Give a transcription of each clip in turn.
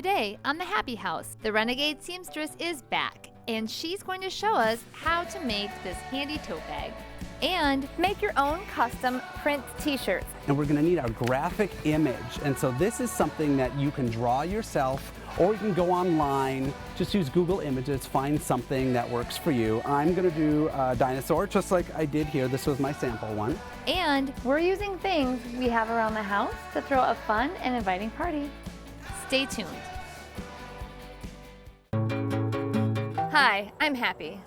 Today on The Happy House, the Renegade Seamstress is back, and she's going to show us how to make this handy tote bag and make your own custom print t-shirts. And we're going to need our graphic image, and so this is something that you can draw yourself, or you can go online, just use Google Images, find something that works for you. I'm going to do a dinosaur, just like I did here. This was my sample one. And we're using things we have around the house to throw a fun and inviting party. Stay tuned. Hi, I'm Happy.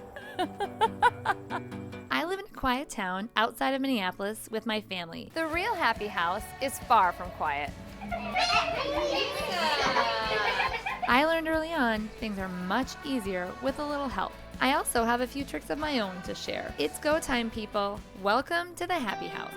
I live in a quiet town outside of Minneapolis with my family. The real Happy House is far from quiet. I learned early on things are much easier with a little help. I also have a few tricks of my own to share. It's go time, people. Welcome to the Happy House.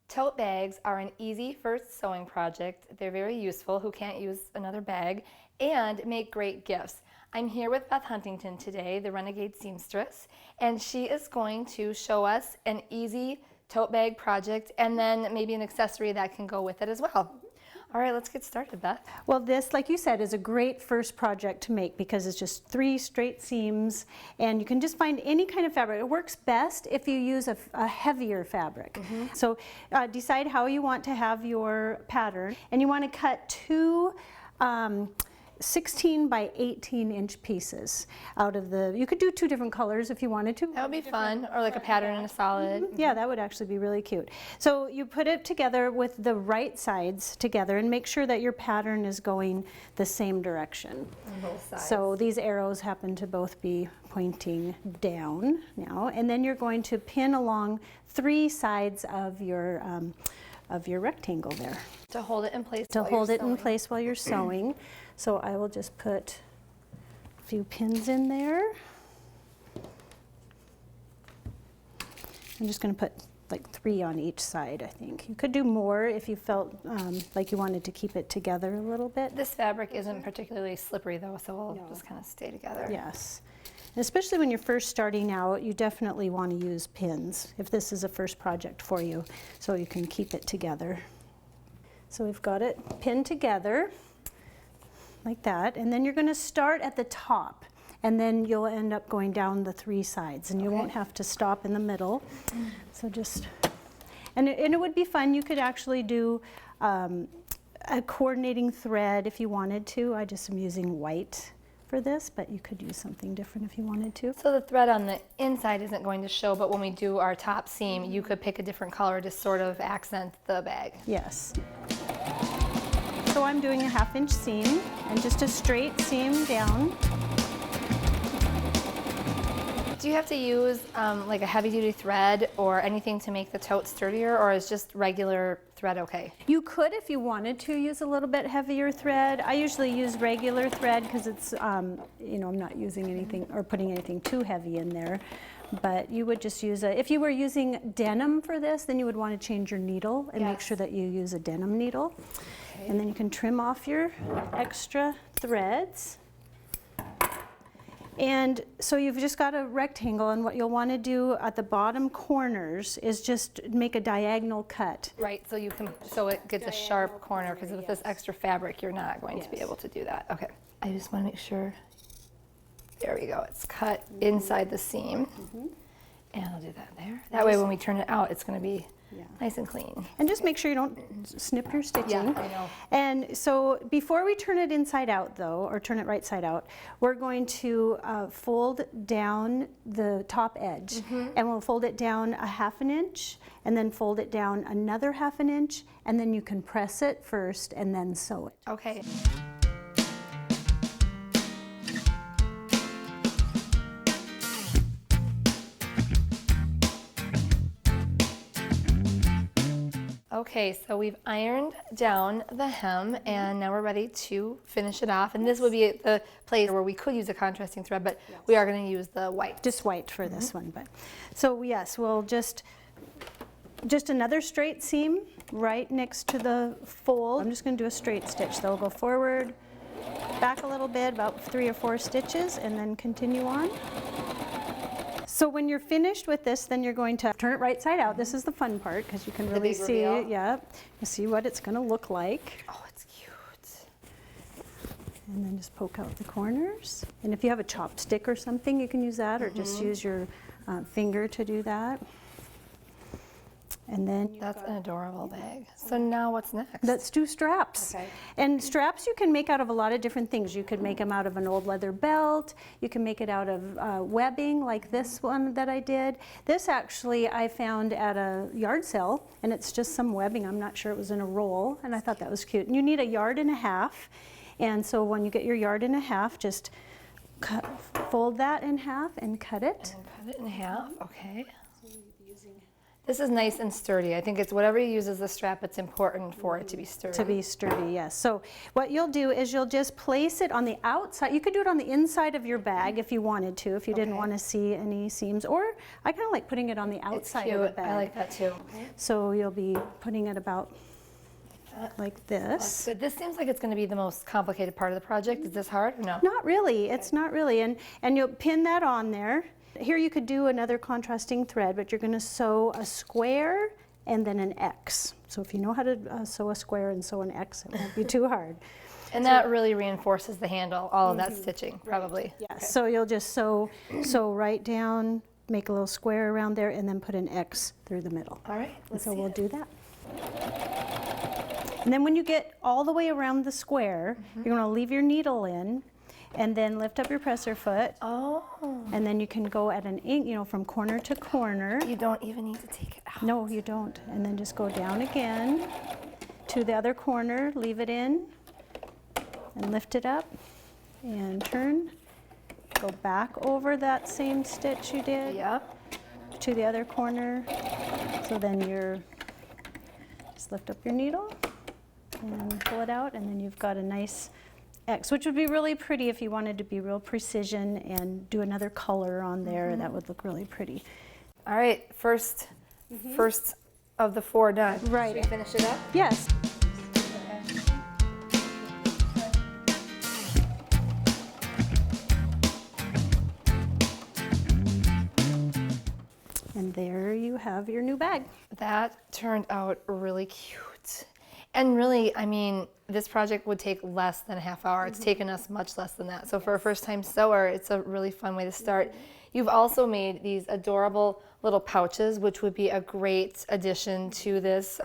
Tote bags are an easy first sewing project. They're very useful, who can't use another bag, and make great gifts. I'm here with Beth Huntington today, the Renegade Seamstress, and she is going to show us an easy tote bag project and then maybe an accessory that can go with it as well. All right, let's get started, Beth. Well, this, like you said, is a great first project to make because it's just 3 straight seams, and you can just find any kind of fabric. It works best if you use a heavier fabric. So decide how you want to have your pattern, and you want to cut 2 16 by 18 inch pieces out of the, you could do 2 different colors if you wanted to. That would be fun, or like a pattern and a solid. Yeah, that would actually be really cute. So you put it together with the right sides together and make sure that your pattern is going the same direction. On both sides. So these arrows happen to both be pointing down now, and then you're going to pin along 3 sides of your rectangle there. To hold it in place To while hold you're it in sewing. place while you're sewing. So I will just put a few pins in there. I'm just going to put like 3 on each side, I think. You could do more if you felt like you wanted to keep it together a little bit. This fabric isn't particularly slippery though, so we'll just kind of stay together. Yes. And especially when you're first starting out, you definitely want to use pins if this is a first project for you, so you can keep it together. So we've got it pinned together like that, and then you're going to start at the top, and then you'll end up going down the 3 sides, and you won't have to stop in the middle. So just, and it would be fun. You could actually do a coordinating thread if you wanted to. I just am using white for this, but you could use something different if you wanted to. So the thread on the inside isn't going to show, but when we do our top seam, you could pick a different color to sort of accent the bag. Yes. So I'm doing a 1/2 inch seam and just a straight seam down. Do you have to use like a heavy duty thread or anything to make the tote sturdier, or is just regular thread okay? You could, if you wanted to, use a little bit heavier thread. I usually use regular thread because it's, you know, I'm not using anything or putting anything too heavy in there. But you would just use if you were using denim for this, then you would want to change your needle and make sure that you use a denim needle. Okay. And then you can trim off your extra threads. And so you've just got a rectangle, and what you'll want to do at the bottom corners is just make a diagonal cut. Right, so you can, so it gets a sharp corner, because with this extra fabric, you're not going to be able to do that. Okay, I just want to make sure. There we go. It's cut inside the seam, and I'll do that there. That way, when we turn it out, it's going to be nice and clean. And just make sure you don't snip your stitching. Yeah, I know. And so before we turn it inside out, though, or turn it right side out, we're going to fold down the top edge, and we'll fold it down a 1/2 inch, and then fold it down another 1/2 inch, and then you can press it first and then sew it. Okay. Okay, so we've ironed down the hem, and now we're ready to finish it off. And this would be the place where we could use a contrasting thread, but we are going to use the white. Just white for this one. But so yes, we'll just another straight seam right next to the fold. I'm just going to do a straight stitch. So we'll go forward, back a little bit, about 3 or 4 stitches, and then continue on. So when you're finished with this, then you're going to turn it right side out. This is the fun part because you can really big see reveal? it. Yeah, you see what it's going to look like. Oh, it's cute. And then just poke out the corners. And if you have a chopstick or something, you can use that, or just use your finger to do that. And then That's an adorable bag. So now what's next? let's do straps. Okay. And straps you can make out of a lot of different things. You could make them out of an old leather belt. You can make it out of webbing like this one that I did. This actually I found at a yard sale, and it's just some webbing. I'm not sure it was in a roll, and I thought that was cute. And you need 1.5 yards. And so when you get your 1.5 yards, just fold that in half and cut it. And cut it in half, okay. This is nice and sturdy. I think it's whatever you use as the strap, it's important for it to be sturdy. To be sturdy, yes. So what you'll do is you'll just place it on the outside. You could do it on the inside of your bag if you wanted to, if you didn't want to see any seams. Or I kind of like putting it on the It's outside cute. of the bag. I like that too. So you'll be putting it about like this. So this seems like it's going to be the most complicated part of the project. Is this hard or no? Not really, it's not really. And you'll pin that on there. Here you could do another contrasting thread, but you're going to sew a square and then an X. So if you know how to sew a square and sew an X, it won't be too hard. And that really reinforces the handle, all of that stitching, probably. Yeah, so you'll just sew right down, make a little square around there, and then put an X through the middle. All right, And let's so see we'll it. do that. And then when you get all the way around the square, you're going to leave your needle in, and then lift up your presser foot, Oh, and then you can go at an inch, from corner to corner. you don't even need to take it out. No, you don't. And then just go down again to the other corner, leave it in, and lift it up, and turn. Go back over that same stitch you did Yeah. to the other corner. So then just lift up your needle and pull it out, and then you've got a nice X, which would be really pretty if you wanted to be real precision and do another color on there. That would look really pretty. All right, first of the 4 done. Right. Should we finish it up? Yes. And there you have your new bag. That turned out really cute. And really, I mean, this project would take less than a half hour. It's taken us much less than that. So for a first-time sewer, it's a really fun way to start. You've also made these adorable little pouches, which would be a great addition to this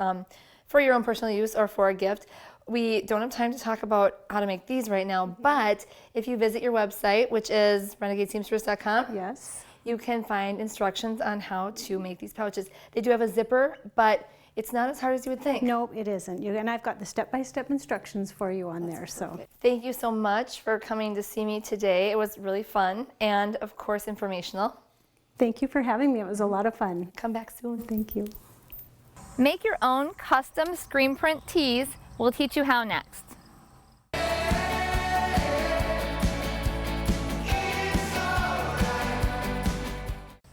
for your own personal use or for a gift. We don't have time to talk about how to make these right now, but if you visit your website, which is renegadeseamstress.com, Yes. you can find instructions on how to make these pouches. They do have a zipper, but it's not as hard as you would think. No, it isn't. And I've got the step-by-step instructions for you on there. So Thank you so much for coming to see me today. It was really fun and, of course, informational. thank you for having me. It was a lot of fun. Come back soon. Thank you. Make your own custom screen print tees. We'll teach you how next.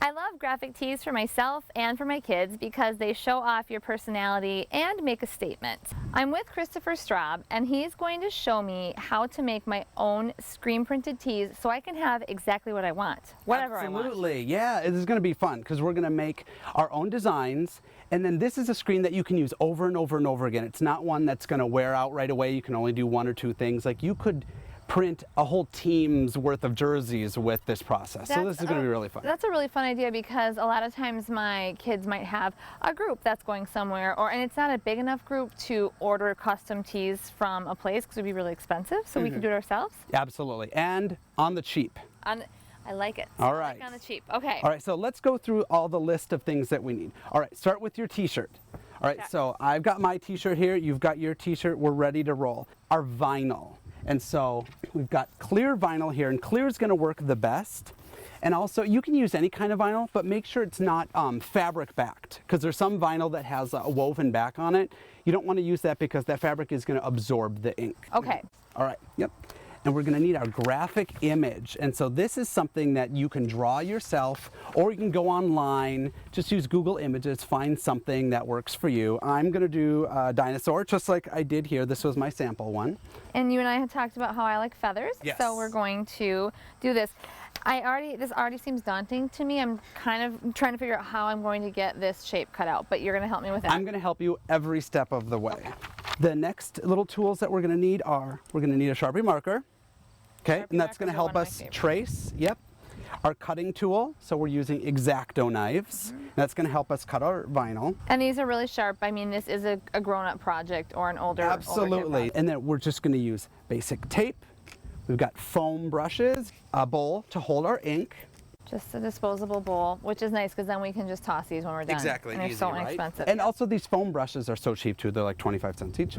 I love graphic tees for myself and for my kids because they show off your personality and make a statement. I'm with Christopher Straub, and he's going to show me how to make my own screen printed tees so I can have exactly what I want, whatever I want. Absolutely, yeah, it is going to be fun because we're going to make our own designs, and then this is a screen that you can use over and over and over again. It's not one that's going to wear out right away. You can only do 1 or 2 things. Like you could print a whole team's worth of jerseys with this process. So this is going to be really fun. That's a really fun idea because a lot of times my kids might have a group that's going somewhere, and it's not a big enough group to order custom tees from a place because it would be really expensive, so we can do it ourselves. Absolutely, and on the cheap. I like it. All I right. like on the cheap. Okay. All right, so let's go through all the list of things that we need. All right, start with your t-shirt. All right, so I've got my t-shirt here, you've got your t-shirt, we're ready to roll. Our vinyl. And so we've got clear vinyl here, and clear is going to work the best. And also, you can use any kind of vinyl, but make sure it's not fabric backed, because there's some vinyl that has a woven back on it. You don't want to use that because that fabric is going to absorb the ink. Okay. All right, yep. and we're going to need our graphic image. And so this is something that you can draw yourself, or you can go online, just use Google Images, find something that works for you. I'm going to do a dinosaur just like I did here. This was my sample one. And you and I had talked about how I like feathers, Yes. so we're going to do this. This already seems daunting to me. I'm kind of trying to figure out how I'm going to get this shape cut out, but you're going to help me with it. I'm going to help you every step of the way. The next little tools that we're going to need are, we're going to need a Sharpie marker, okay, Sharpie and that's going markers to are help one of my us favorites. trace, yep. Our cutting tool, so we're using X-Acto knives. That's going to help us cut our vinyl. And these are really sharp. I mean, this is a grown-up project or an older Absolutely. kid And then we're just going to use basic tape. We've got foam brushes, a bowl to hold our ink. Just a disposable bowl, which is nice because then we can just toss these when we're done. Exactly, And they're easy, so right? inexpensive. And also these foam brushes are so cheap too. They're like 25 cents each.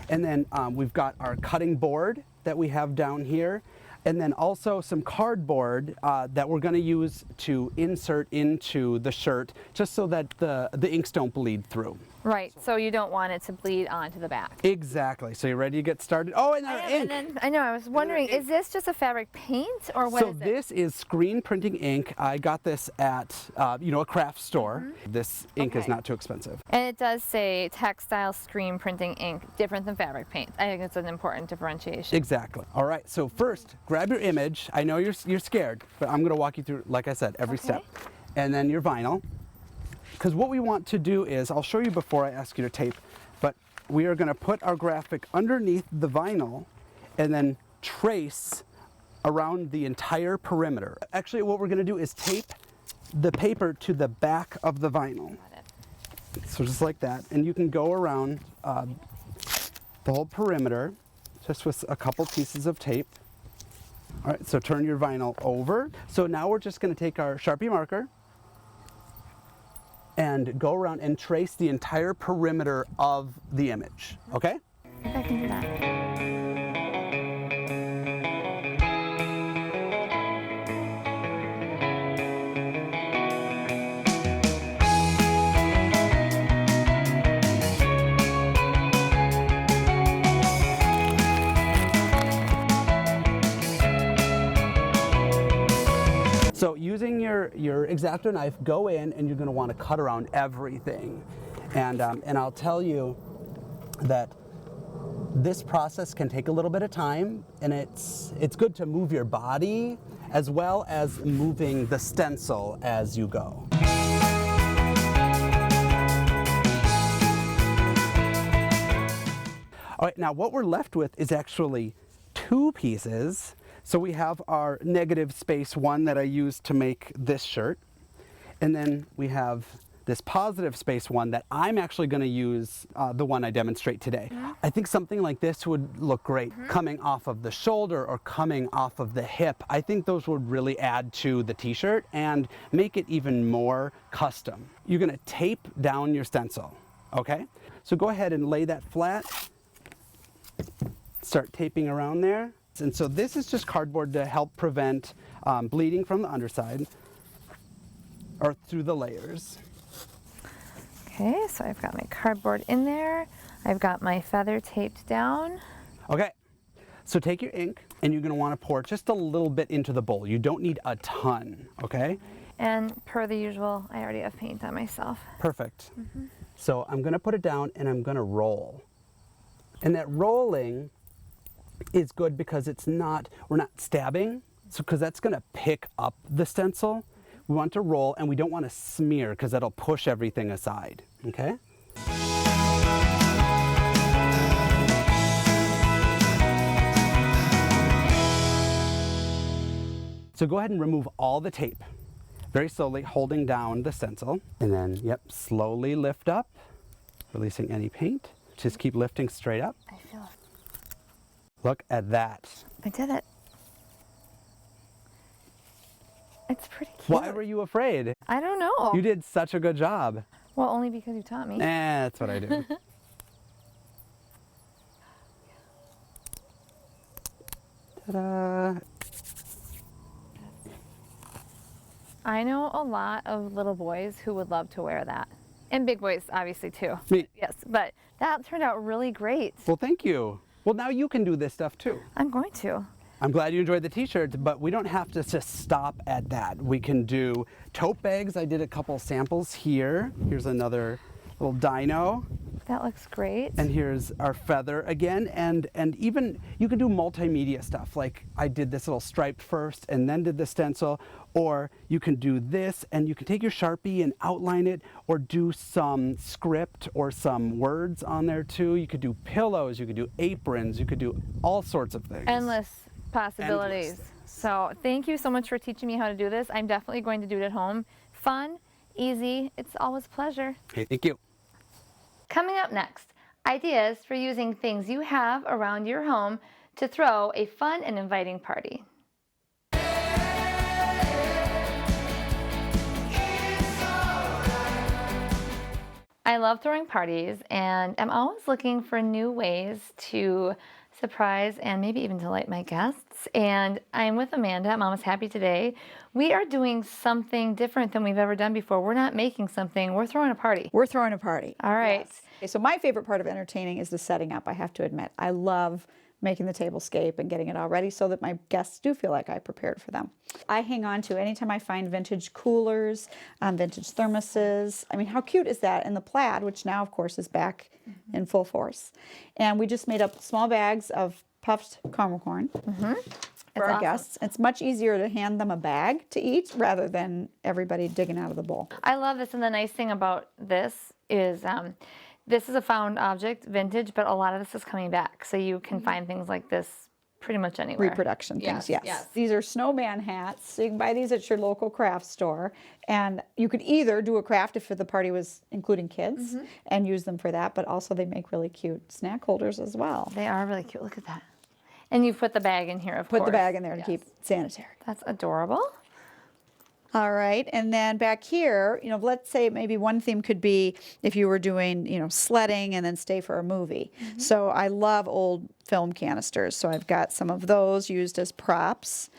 And then we've got our cutting board that we have down here. And then also some cardboard that we're going to use to insert into the shirt just so that the inks don't bleed through. Right, so you don't want it to bleed onto the back. Exactly. So you ready to get started? Oh, and our ink. I know, I was wondering, is this just a fabric paint or what So is it? this is screen printing ink. I got this at a craft store. This ink is Okay. not too expensive. And it does say textile screen printing ink, different than fabric paint. I think it's an important differentiation. Exactly. All right. So first, grab your image. I know you're scared, but I'm going to walk you through, like I said, every Okay. step. And then your vinyl. Because what we want to do is, I'll show you before I ask you to tape, but we are going to put our graphic underneath the vinyl and then trace around the entire perimeter. Actually, what we're going to do is tape the paper to the back of the vinyl. Got it. So just like that. And you can go around the whole perimeter just with a couple pieces of tape. All right, so turn your vinyl over. So now we're just going to take our Sharpie marker and go around and trace the entire perimeter of the image, okay? I think I can do that. So using your X-Acto knife, go in and you're going to want to cut around everything. And I'll tell you that this process can take a little bit of time, and it's good to move your body as well as moving the stencil as you go. All right, now what we're left with is actually two pieces. So we have our negative space one that I used to make this shirt. And then we have this positive space one that I'm actually going to use, the one I demonstrate today. I think something like this would look great coming off of the shoulder or coming off of the hip. I think those would really add to the t-shirt and make it even more custom. You're going to tape down your stencil, okay? So go ahead and lay that flat. Start taping around there. And so this is just cardboard to help prevent bleeding from the underside or through the layers. Okay, so I've got my cardboard in there. I've got my feather taped down. Okay, so take your ink and you're going to want to pour just a little bit into the bowl. You don't need a ton, okay? And per the usual, I already have paint on myself. Perfect. So I'm going to put it down and I'm going to roll. And that rolling is good because we're not stabbing, so because that's going to pick up the stencil. We want to roll and we don't want to smear because that'll push everything aside, okay? So go ahead and remove all the tape, very slowly holding down the stencil. And then, yep, slowly lift up, releasing any paint. Just keep lifting straight up. I feel it. Look at that. I did it. It's pretty cute. Why were you afraid? I don't know. You did such a good job. Well, only because you taught me. That's what I do. Ta-da. I know a lot of little boys who would love to wear that. And big boys, obviously, too. Me. Yes, but that turned out really great. Well, thank you. Well, now you can do this stuff too. I'm going to. I'm glad you enjoyed the t-shirts, but we don't have to just stop at that. We can do tote bags. I did a couple samples here. Here's another little dino. That looks great. And here's our feather again, and even you can do multimedia stuff, like I did this little stripe first and then did the stencil, or you can do this and you can take your Sharpie and outline it, or do some script or some words on there too. You could do pillows, you could do aprons, you could do all sorts of things. Endless possibilities. Endless. So thank you so much for teaching me how to do this. I'm definitely going to do it at home. Fun, easy, it's always a pleasure. Okay, thank you. Coming up next, ideas for using things you have around your home to throw a fun and inviting party. I love throwing parties, and I'm always looking for new ways to surprise and maybe even delight my guests. And I'm with Amanda at Mama's Happy today. We are doing something different than we've ever done before. We're not making something, we're throwing a party. We're throwing a party. All right. Yes. Okay, so my favorite part of entertaining is the setting up, I have to admit. I love making the tablescape and getting it all ready so that my guests do feel like I prepared for them. I hang on to anytime I find vintage coolers, vintage thermoses. I mean, how cute is that? And the plaid, which now of course is back in full force. And we just made up small bags of puffed caramel corn for our awesome. guests. It's much easier to hand them a bag to eat rather than everybody digging out of the bowl. I love this, and the nice thing about this is this is a found object, vintage, but a lot of this is coming back. So you can find things like this pretty much anywhere. Reproduction things, Yes, yes. yes. These are snowman hats. So you can buy these at your local craft store. And you could either do a craft if the party was including kids and use them for that, but also they make really cute snack holders as well. They are really cute. Look at that. And you put the bag in here, of course. Put the bag in there to keep sanitary. That's adorable. All right, and then back here, you know, let's say maybe one theme could be if you were doing, you know, sledding and then stay for a movie. So I love old film canisters, so I've got some of those used as props.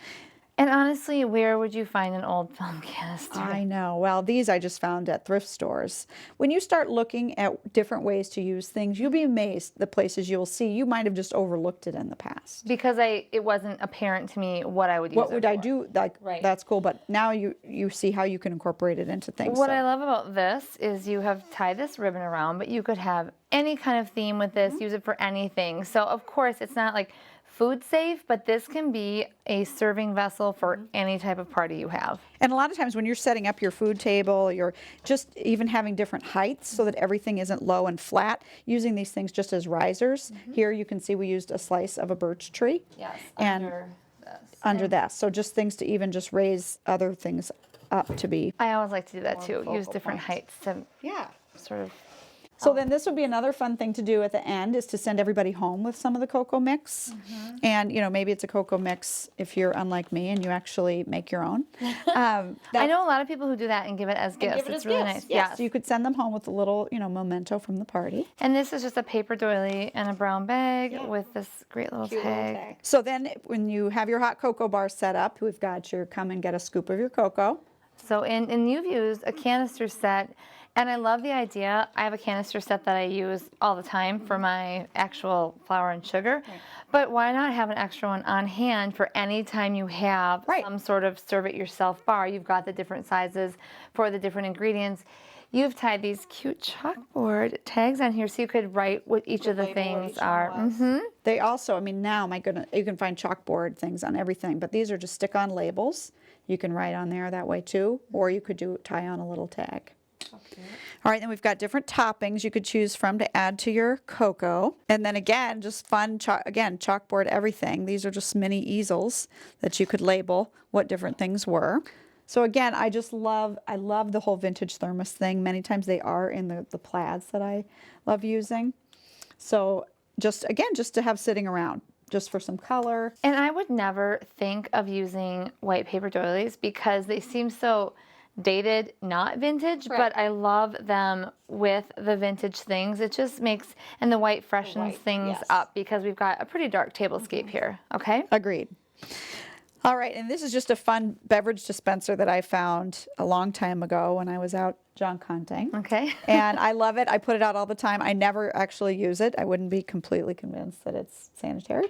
And honestly, where would you find an old film canister? I know. Well, these I just found at thrift stores. When you start looking at different ways to use things, you'll be amazed the places you'll see. You might have just overlooked it in the past. Because it wasn't apparent to me what I would use What it would I for. do? Like, Right. that's cool, but now you see how you can incorporate it into things. What so. I love about this is you have tied this ribbon around, but you could have any kind of theme with this, use it for anything. So of course it's not like food safe, but this can be a serving vessel for any type of party you have. And a lot of times when you're setting up your food table, you're just even having different heights so that everything isn't low and flat, using these things just as risers. Here you can see we used a slice of a birch tree. Yes, And under this. that. So just things to even just raise other things up to be. I always like to do that More too. Use focal different points. heights to Yeah. sort of. So then this would be another fun thing to do at the end is to send everybody home with some of the cocoa mix. And, you know, maybe it's a cocoa mix if you're unlike me and you actually make your own. I know a lot of people who do that and give it as gifts. It's really nice. Yes. So you could send them home with a little, you know, memento from the party. And this is just a paper doily and a brown bag with this great little tag. So then when you have your hot cocoa bar set up, we've got your come and get a scoop of your cocoa. So and you've used a canister set, and I love the idea. I have a canister set that I use all the time for my actual flour and sugar. But why not have an extra one on hand for any time you have some sort of serve it yourself bar? You've got the different sizes for the different ingredients. You've tied these cute chalkboard tags on here so you could write what each of the things are. They also, I mean, now, my goodness, you can find chalkboard things on everything, but these are just stick-on labels. You can write on there that way too, or you could tie on a little tag. All right, then we've got different toppings you could choose from to add to your cocoa. And then again, just fun, chalkboard everything. These are just mini easels that you could label what different things were. So again, I love the whole vintage thermos thing. Many times they are in the plaids that I love using. So just to have sitting around, just for some color. And I would never think of using white paper doilies because they seem so dated, not vintage, but I love them with the vintage things. It just makes, and the white freshens things up because we've got a pretty dark tablescape here, okay? Agreed. All right, and this is just a fun beverage dispenser that I found a long time ago when I was out junk hunting. Okay. And I love it. I put it out all the time. I never actually use it. I wouldn't be completely convinced that it's sanitary,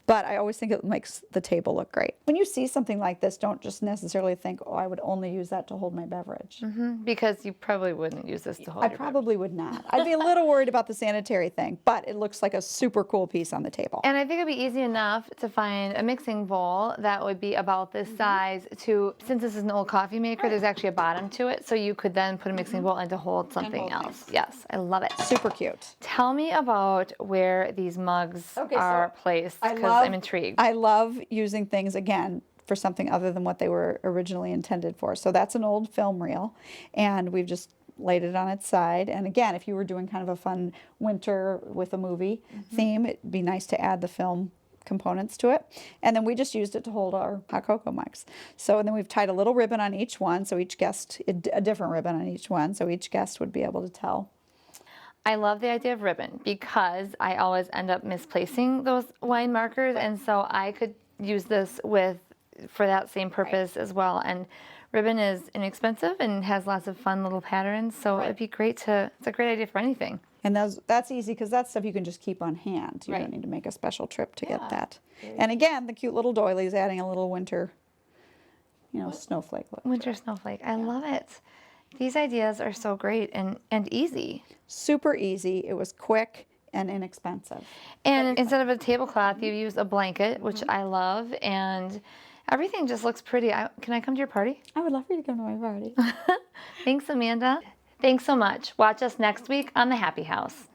but I always think it makes the table look great. When you see something like this, don't just necessarily think, oh, I would only use that to hold my beverage. Because you probably wouldn't use this to hold I your probably would not. I'd be a little worried about the sanitary thing, but it looks like a super cool piece on the table. And I think it'd be easy enough to find a mixing bowl that would be about this size to, since this is an old coffee maker, there's actually a bottom to it, so you could then put a mixing bowl in to hold something hold else. Yes, I love it. Super cute. Tell me about where these mugs are placed, because I'm intrigued. I love using things, again, for something other than what they were originally intended for. So that's an old film reel, and we've just laid it on its side. And again, if you were doing kind of a fun winter with a movie theme, it'd be nice to add the film components to it. And then we just used it to hold our hot cocoa mugs. So, and then we've tied a little ribbon on each one, so each guest, a different ribbon on each one, so each guest would be able to tell. I love the idea of ribbon because I always end up misplacing those wine markers, and so I could use this for that same purpose as well. And ribbon is inexpensive and has lots of fun little patterns, so it'd be great it's a great idea for anything. And that's easy because that's stuff you can just keep on hand. You don't need to make a special trip to get that. And again, the cute little doilies adding a little winter, snowflake look. Winter snowflake. I love it. These ideas are so great and easy. Super easy. It was quick and inexpensive. And instead of a tablecloth, you use a blanket, which I love, and everything just looks pretty. Can I come to your party? I would love for you to come to my party. Thanks, Amanda. Thanks so much. Watch us next week on The Happy House.